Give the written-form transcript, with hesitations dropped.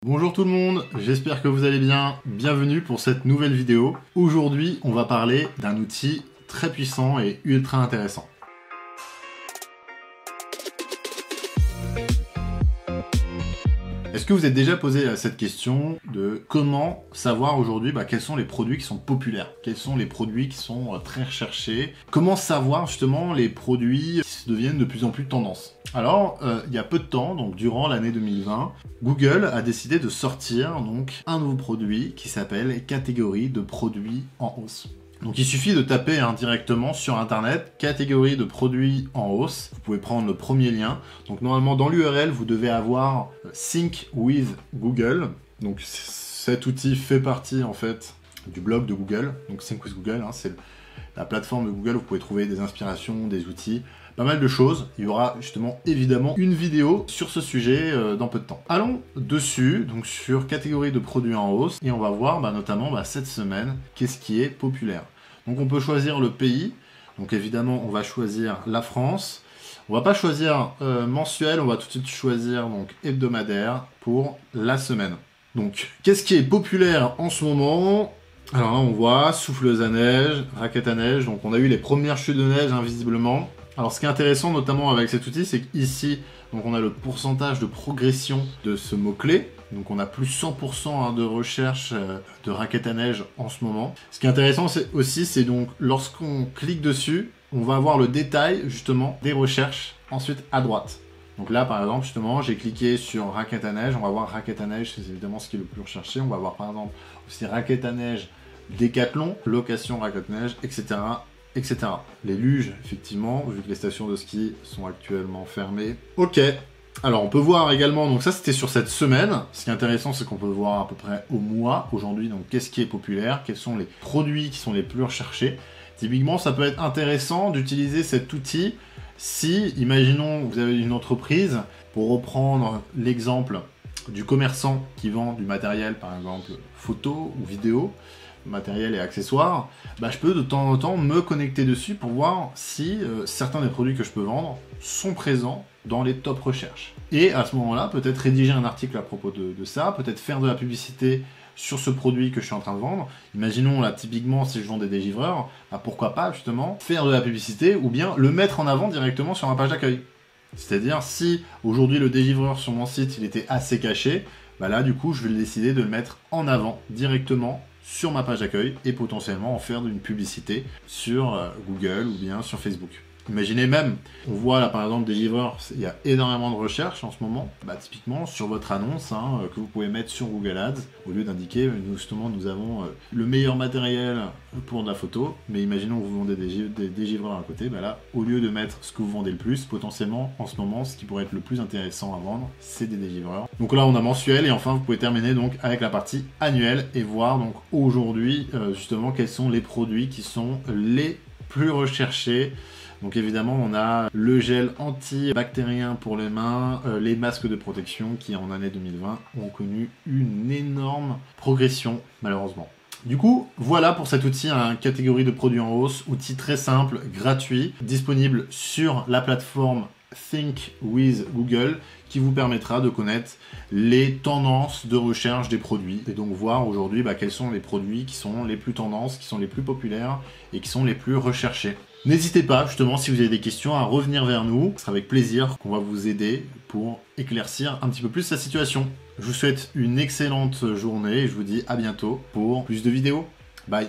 Bonjour tout le monde, j'espère que vous allez bien. Bienvenue pour cette nouvelle vidéo. Aujourd'hui, on va parler d'un outil très puissant et ultra intéressant. Est-ce que vous êtes déjà posé cette question de comment savoir aujourd'hui quels sont les produits qui sont populaires? Quels sont les produits qui sont très recherchés? Comment savoir justement les produits qui deviennent de plus en plus tendance? Alors, il y a peu de temps, donc durant l'année 2020, Google a décidé de sortir donc un nouveau produit qui s'appelle catégorie de produits en hausse. Donc il suffit de taper directement sur internet catégorie de produits en hausse. Vous pouvez prendre le premier lien. Donc normalement dans l'URL vous devez avoir Sync with Google. Donc cet outil fait partie en fait du blog de Google. Donc Sync with Google, c'est la plateforme de Google où vous pouvez trouver des inspirations, des outils, pas mal de choses. Il y aura justement évidemment une vidéo sur ce sujet dans peu de temps. Allons dessus, donc sur catégorie de produits en hausse, et on va voir notamment cette semaine qu'est-ce qui est populaire. Donc on peut choisir le pays, donc évidemment on va choisir la France. On va pas choisir mensuel, on va tout de suite choisir donc hebdomadaire pour la semaine. Donc qu'est-ce qui est populaire en ce moment? Alors là on voit souffleuse à neige, raquette à neige, donc on a eu les premières chutes de neige visiblement. Alors ce qui est intéressant notamment avec cet outil, c'est qu'ici, donc on a le pourcentage de progression de ce mot-clé. Donc on a plus 100% de recherche de raquettes à neige en ce moment. Ce qui est intéressant c'est donc lorsqu'on clique dessus, on va avoir le détail justement des recherches ensuite à droite. Donc là par exemple justement j'ai cliqué sur raquettes à neige, on va voir raquettes à neige, c'est évidemment ce qui est le plus recherché. On va voir par exemple aussi raquettes à neige Décathlon, location raquettes à neige, etc. etc. Les luges, effectivement, vu que les stations de ski sont actuellement fermées. Ok. Alors on peut voir également, donc ça c'était sur cette semaine. Ce qui est intéressant c'est qu'on peut voir à peu près au mois aujourd'hui, donc qu'est-ce qui est populaire, quels sont les produits qui sont les plus recherchés. Typiquement ça peut être intéressant d'utiliser cet outil si, imaginons vous avez une entreprise, pour reprendre l'exemple du commerçant qui vend du matériel par exemple photo ou vidéo, matériel et accessoires, je peux de temps en temps me connecter dessus pour voir si certains des produits que je peux vendre sont présents dans les top recherches. Et à ce moment-là, peut-être rédiger un article à propos de ça, peut-être faire de la publicité sur ce produit que je suis en train de vendre. Imaginons là, typiquement, si je vends des dégivreurs, pourquoi pas justement faire de la publicité ou bien le mettre en avant directement sur ma page d'accueil. C'est-à-dire, si aujourd'hui le dégivreur sur mon site, il était assez caché, là du coup, je vais décider de le mettre en avant directement sur ma page d'accueil et potentiellement en faire une publicité sur Google ou bien sur Facebook. Imaginez même, on voit là par exemple des livreurs, il y a énormément de recherches en ce moment, typiquement sur votre annonce que vous pouvez mettre sur Google Ads, au lieu d'indiquer justement nous avons le meilleur matériel pour de la photo, mais imaginons que vous vendez des livreurs à côté, là au lieu de mettre ce que vous vendez le plus, potentiellement en ce moment ce qui pourrait être le plus intéressant à vendre, c'est des délivreurs. Donc là on a mensuel et enfin vous pouvez terminer donc avec la partie annuelle et voir donc aujourd'hui justement quels sont les produits qui sont les plus recherchés. Donc évidemment, on a le gel antibactérien pour les mains, les masques de protection qui en année 2020 ont connu une énorme progression malheureusement. Du coup, voilà pour cet outil, catégorie de produits en hausse, outil très simple, gratuit, disponible sur la plateforme Sync with Google qui vous permettra de connaître les tendances de recherche des produits et donc voir aujourd'hui quels sont les produits qui sont les plus tendances, qui sont les plus populaires et qui sont les plus recherchés. N'hésitez pas, justement, si vous avez des questions, à revenir vers nous. Ce sera avec plaisir qu'on va vous aider pour éclaircir un petit peu plus la situation. Je vous souhaite une excellente journée et je vous dis à bientôt pour plus de vidéos. Bye!